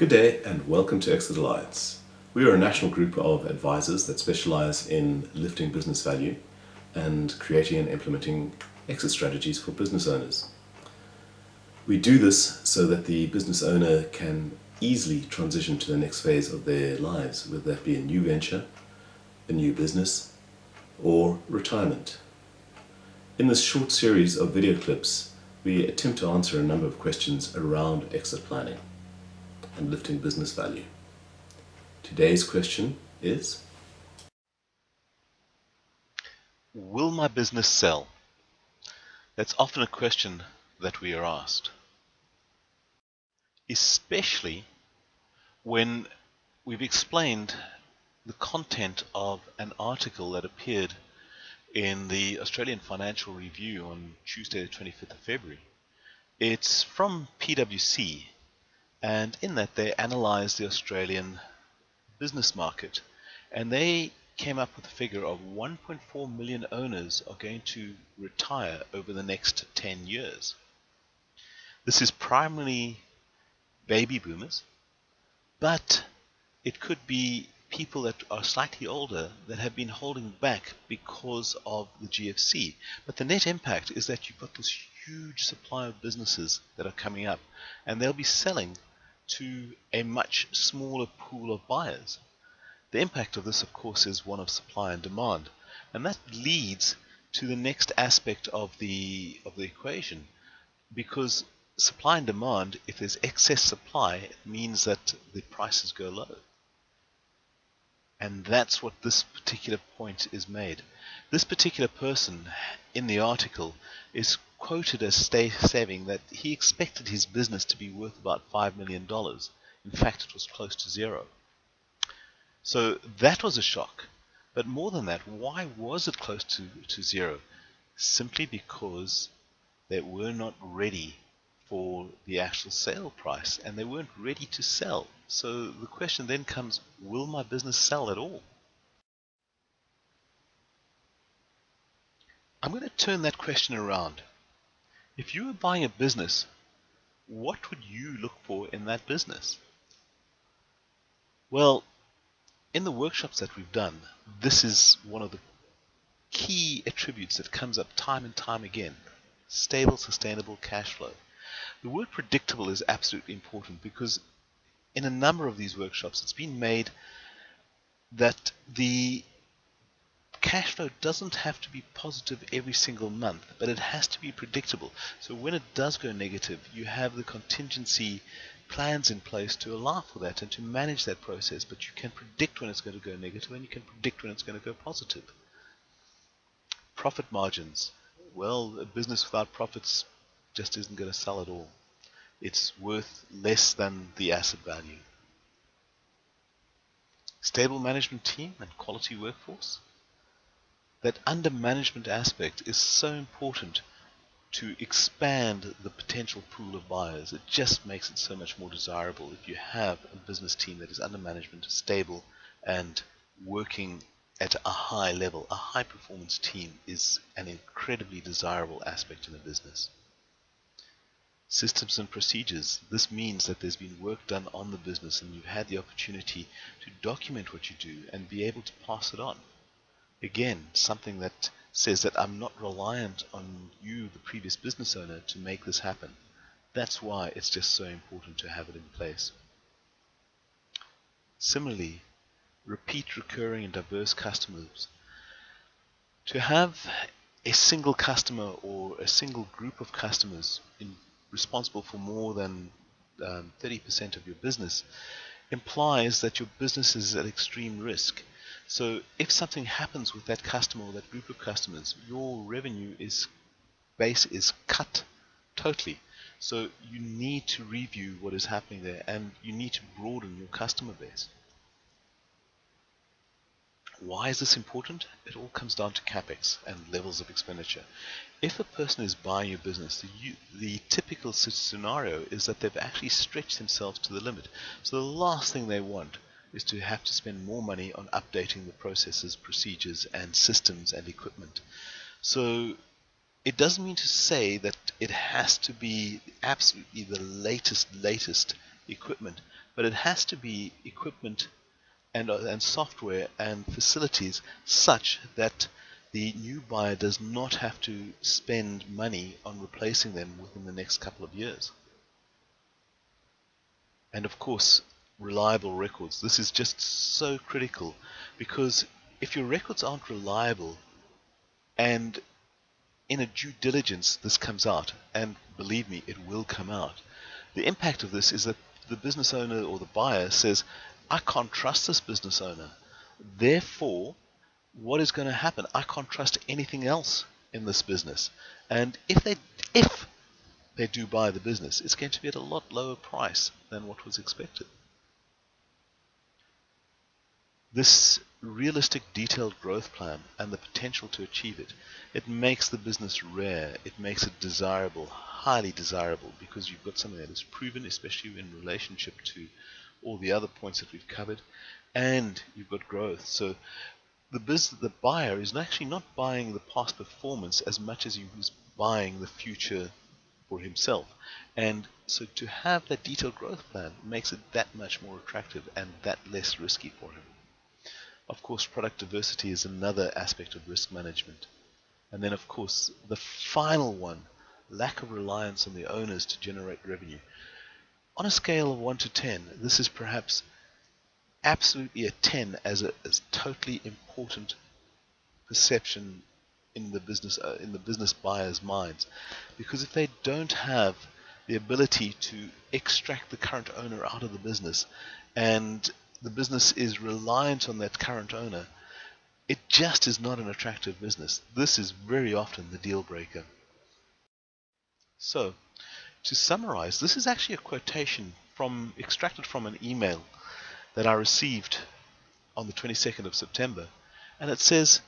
Good day and welcome to Exit Alliance. We are a national group of advisors that specialize in lifting business value and creating and implementing exit strategies for business owners. We do this so that the business owner can easily transition to the next phase of their lives, whether that be a new venture, a new business, or retirement. In this short series of video clips, we attempt to answer a number of questions around exit planning and lifting business value. Today's question is: will my business sell? That's often a question that we are asked, especially when we've explained the content of an article that appeared in the Australian Financial Review on Tuesday the 25th of February. It's from PwC, and in that they analysed the Australian business market, and they came up with a figure of 1.4 million owners are going to retire over the next 10 years. This is primarily baby boomers, but it could be people that are slightly older that have been holding back because of the GFC. But the net impact is that you've got this huge supply of businesses that are coming up, and they'll be selling to a much smaller pool of buyers. The impact of this, of course, is one of supply and demand, and that leads to the next aspect of the equation, because supply and demand, if there's excess supply, it means that the prices go low. And that's what this particular point is made. This particular person in the article is quoted as saying that he expected his business to be worth about $5 million. In fact, it was close to zero. So that was a shock. But more than that, why was it close to zero? Simply because they were not ready for the actual sale price, and they weren't ready to sell. So the question then comes, will my business sell at all? I'm going to turn that question around. If you were buying a business, what would you look for in that business? Well, in the workshops that we've done, this is one of the key attributes that comes up time and time again: stable, sustainable cash flow. The word predictable is absolutely important, because in a number of these workshops it's been made that the cash flow doesn't have to be positive every single month, but it has to be predictable. So when it does go negative, you have the contingency plans in place to allow for that and to manage that process, but you can predict when it's going to go negative, and you can predict when it's going to go positive. Profit margins. Well, a business without profits just isn't going to sell at all. It's worth less than the asset value. Stable management team and quality workforce. That under management aspect is so important to expand the potential pool of buyers. It just makes it so much more desirable if you have a business team that is under management, stable, and working at a high level. A high performance team is an incredibly desirable aspect in a business. Systems and procedures. This means that there's been work done on the business, and you've had the opportunity to document what you do and be able to pass it on. Again, something that says that I'm not reliant on you, the previous business owner, to make this happen. That's why it's just so important to have it in place. Similarly, repeat, recurring, and diverse customers. To have a single customer or a single group of customers responsible for more than 30% of your business implies that your business is at extreme risk. So if something happens with that customer or that group of customers, your revenue base is cut totally. So you need to review what is happening there, and you need to broaden your customer base. Why is this important? It all comes down to CapEx and levels of expenditure. If a person is buying your business, the typical scenario is that they've actually stretched themselves to the limit. So the last thing they want is to have to spend more money on updating the processes, procedures, and systems and equipment. So it doesn't mean to say that it has to be absolutely the latest equipment, but it has to be equipment and software and facilities such that the new buyer does not have to spend money on replacing them within the next couple of years. And of course, reliable records. This is just so critical, because if your records aren't reliable, and in a due diligence this comes out, and believe me, it will come out, the impact of this is that the business owner or the buyer says, I can't trust this business owner. Therefore, what is going to happen? I can't trust anything else in this business. And if they do buy the business, it's going to be at a lot lower price than what was expected. This realistic, detailed growth plan and the potential to achieve it, it makes the business rare. It makes it desirable, highly desirable, because you've got something that is proven, especially in relationship to all the other points that we've covered, and you've got growth. So the buyer is actually not buying the past performance as much as he was buying the future for himself. And so to have that detailed growth plan makes it that much more attractive and that less risky for him. Of course, product diversity is another aspect of risk management. And then, of course, the final one, lack of reliance on the owners to generate revenue. On a scale of 1 to 10, this is perhaps absolutely a 10 as totally important perception in the business buyer's minds, because if they don't have the ability to extract the current owner out of the business, and the business is reliant on that current owner, it just is not an attractive business. This is very often the deal breaker. So, to summarize, this is actually a quotation extracted from an email that I received on the 22nd of September, and it says,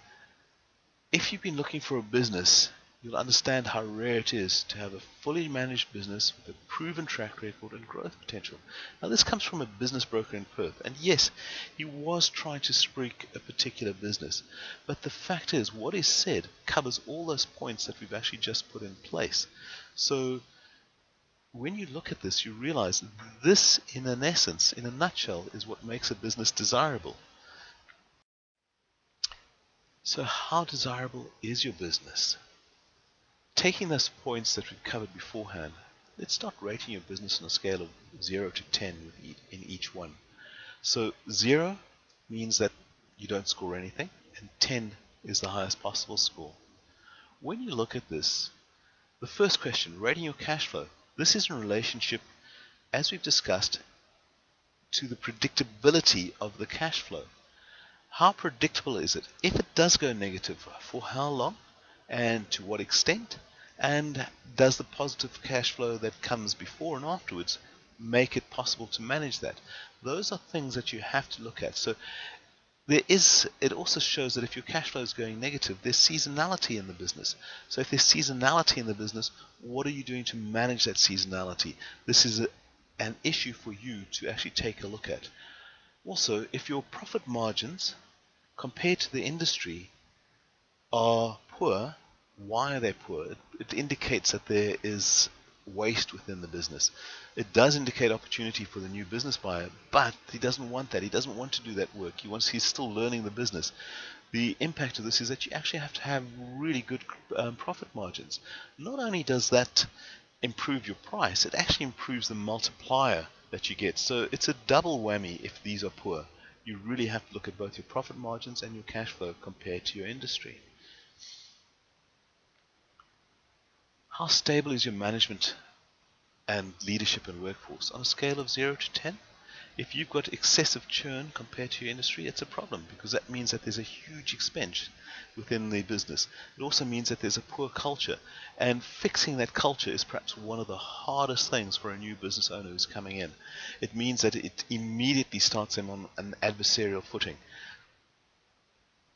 if you've been looking for a business, you'll understand how rare it is to have a fully managed business with a proven track record and growth potential. Now, this comes from a business broker in Perth, and yes, he was trying to spruik a particular business, but the fact is, what is said covers all those points that we've actually just put in place. So when you look at this, you realize this, in an essence, in a nutshell, is what makes a business desirable. So how desirable is your business? Taking those points that we've covered beforehand, let's start rating your business on a scale of 0 to 10 in each one. So 0 means that you don't score anything, and 10 is the highest possible score. When you look at this, the first question, rating your cash flow, this is in relationship, as we've discussed, to the predictability of the cash flow. How predictable is it? If it does go negative, for how long and to what extent? And does the positive cash flow that comes before and afterwards make it possible to manage that? Those are things that you have to look at. So it also shows that if your cash flow is going negative, there's seasonality in the business. So if there's seasonality in the business, what are you doing to manage that seasonality? This is an issue for you to actually take a look at. Also, if your profit margins compared to the industry are poor, why are they poor? It indicates that there is waste within the business. It does indicate opportunity for the new business buyer, but he doesn't want that. He doesn't want to do that work. He's still learning the business. The impact of this is that you actually have to have really good profit margins. Not only does that improve your price, it actually improves the multiplier that you get. So it's a double whammy if these are poor. You really have to look at both your profit margins and your cash flow compared to your industry. How stable is your management and leadership and workforce? On a scale of 0 to 10, if you've got excessive churn compared to your industry, it's a problem, because that means that there's a huge expense within the business. It also means that there's a poor culture, and fixing that culture is perhaps one of the hardest things for a new business owner who's coming in. It means that it immediately starts them on an adversarial footing.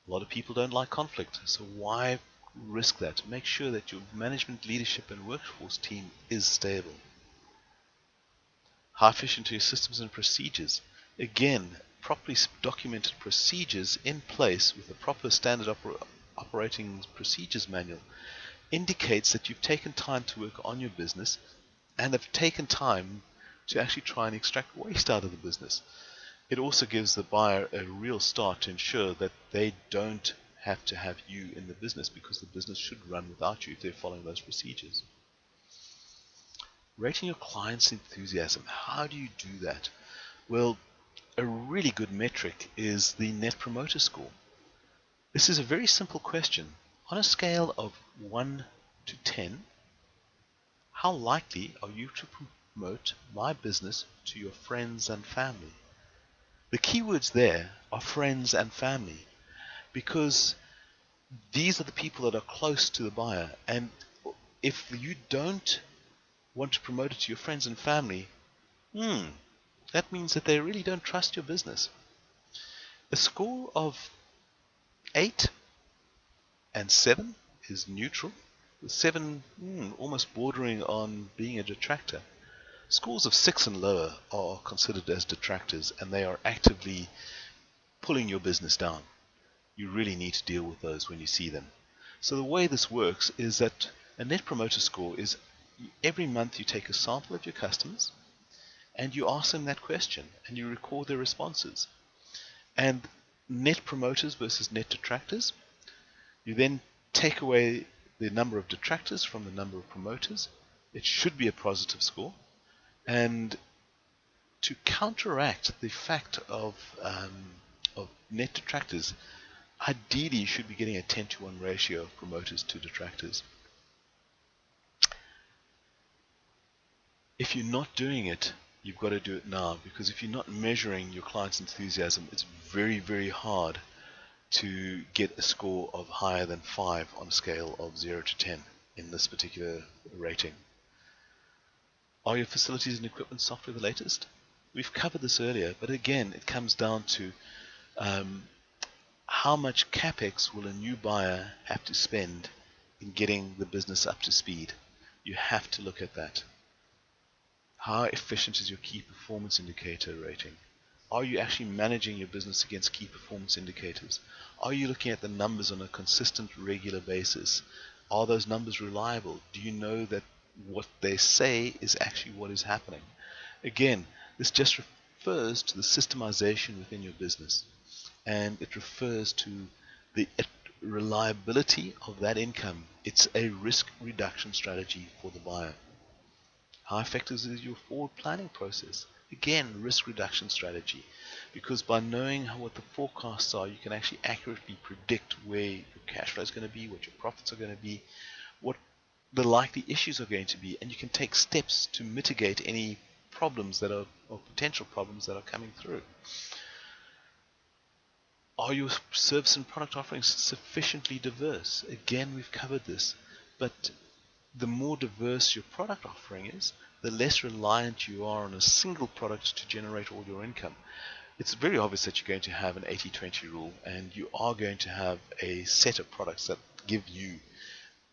A lot of people don't like conflict, so why risk that? Make sure that your management, leadership and workforce team is stable. How efficient are your systems and procedures? Again, properly documented procedures in place with a proper standard operating procedures manual indicates that you've taken time to work on your business and have taken time to actually try and extract waste out of the business. It also gives the buyer a real start to ensure that they don't have to have you in the business, because the business should run without you if they're following those procedures. Rating your client's enthusiasm. How do you do that? Well, a really good metric is the Net Promoter Score. This is a very simple question. On a scale of 1 to 10, how likely are you to promote my business to your friends and family? The keywords there are friends and family, because these are the people that are close to the buyer. And if you don't want to promote it to your friends and family, that means that they really don't trust your business. A score of 8 and 7 is neutral, with 7 almost bordering on being a detractor. Scores of 6 and lower are considered as detractors, and they are actively pulling your business down. You really need to deal with those when you see them. So the way this works is that a Net Promoter Score is every month you take a sample of your customers and you ask them that question and you record their responses. And net promoters versus net detractors, you then take away the number of detractors from the number of promoters. It should be a positive score. And to counteract the fact of net detractors, ideally you should be getting a 10-to-1 ratio of promoters to detractors. If you're not doing it, you've got to do it now, because if you're not measuring your client's enthusiasm, it's very, very hard to get a score of higher than 5 on a scale of 0 to 10 in this particular rating. Are your facilities and equipment software the latest? We've covered this earlier, but again, it comes down to how much capex will a new buyer have to spend in getting the business up to speed. You have to look at that. How efficient is your key performance indicator rating? Are you actually managing your business against key performance indicators? Are you looking at the numbers on a consistent, regular basis? Are those numbers reliable? Do you know that what they say is actually what is happening? Again, this just refers to the systemization within your business, and it refers to the reliability of that income. It's a risk reduction strategy for the buyer. How effective is your forward planning process? Again, risk reduction strategy, because by knowing what the forecasts are, you can actually accurately predict where your cash flow is going to be, what your profits are going to be, what the likely issues are going to be, and you can take steps to mitigate any problems that are, or potential problems that are coming through. Are your service and product offerings sufficiently diverse? Again, we've covered this, but the more diverse your product offering is, the less reliant you are on a single product to generate all your income. It's very obvious that you're going to have an 80-20 rule, and you are going to have a set of products that give you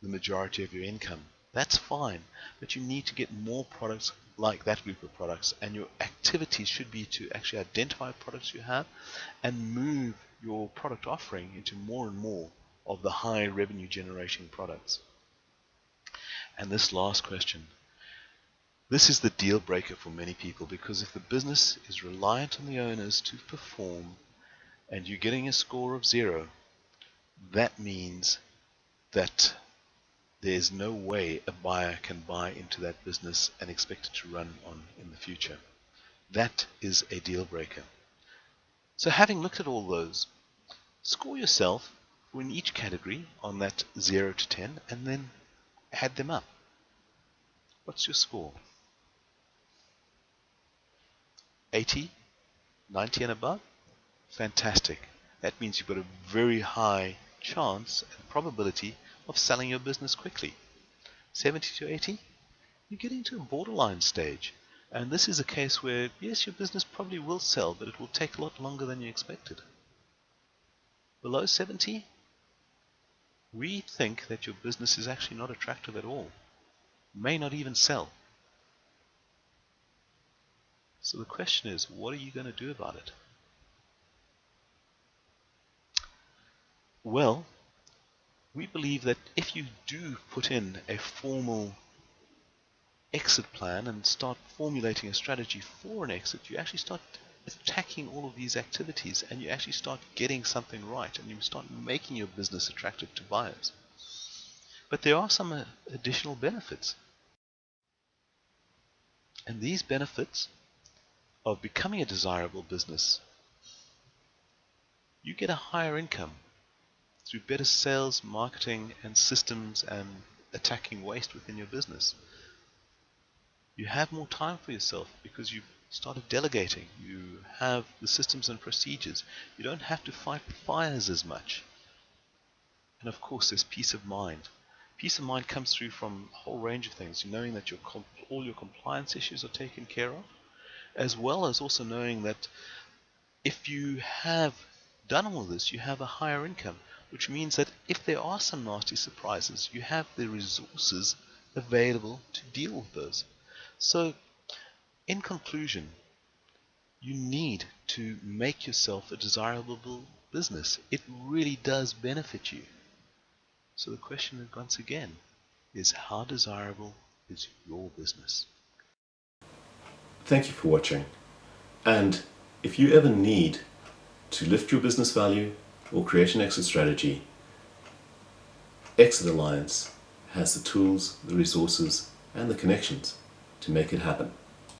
the majority of your income. That's fine, but you need to get more products like that group of products, and your activities should be to actually identify products you have and move your product offering into more and more of the high revenue generating products. And this last question, this is the deal breaker for many people, because if the business is reliant on the owners to perform and you're getting a score of 0, that means that there's no way a buyer can buy into that business and expect it to run on in the future. That is a deal breaker. So having looked at all those, score yourself in each category on that 0 to 10 and then add them up. What's your score? 80, 90 and above? Fantastic. That means you've got a very high chance and probability of selling your business quickly. 70 to 80? You're getting to a borderline stage. And this is a case where, yes, your business probably will sell, but it will take a lot longer than you expected. Below 70? We think that your business is actually not attractive at all. May not even sell. So the question is, what are you going to do about it? Well, we believe that if you do put in a formal exit plan and start formulating a strategy for an exit, you actually start attacking all of these activities, and you actually start getting something right, and you start making your business attractive to buyers. But there are some additional benefits. And these benefits of becoming a desirable business: you get a higher income through better sales, marketing, and systems, and attacking waste within your business. You have more time for yourself because you've started delegating. You have the systems and procedures. You don't have to fight fires as much. And of course, there's peace of mind. Peace of mind comes through from a whole range of things, knowing that all your compliance issues are taken care of, as well as also knowing that if you have done all this, you have a higher income, which means that if there are some nasty surprises, you have the resources available to deal with those. So, in conclusion, you need to make yourself a desirable business. It really does benefit you. So the question once again is, how desirable is your business? Thank you for watching. And if you ever need to lift your business value or create an exit strategy, Exit Alliance has the tools, the resources, and the connections to make it happen.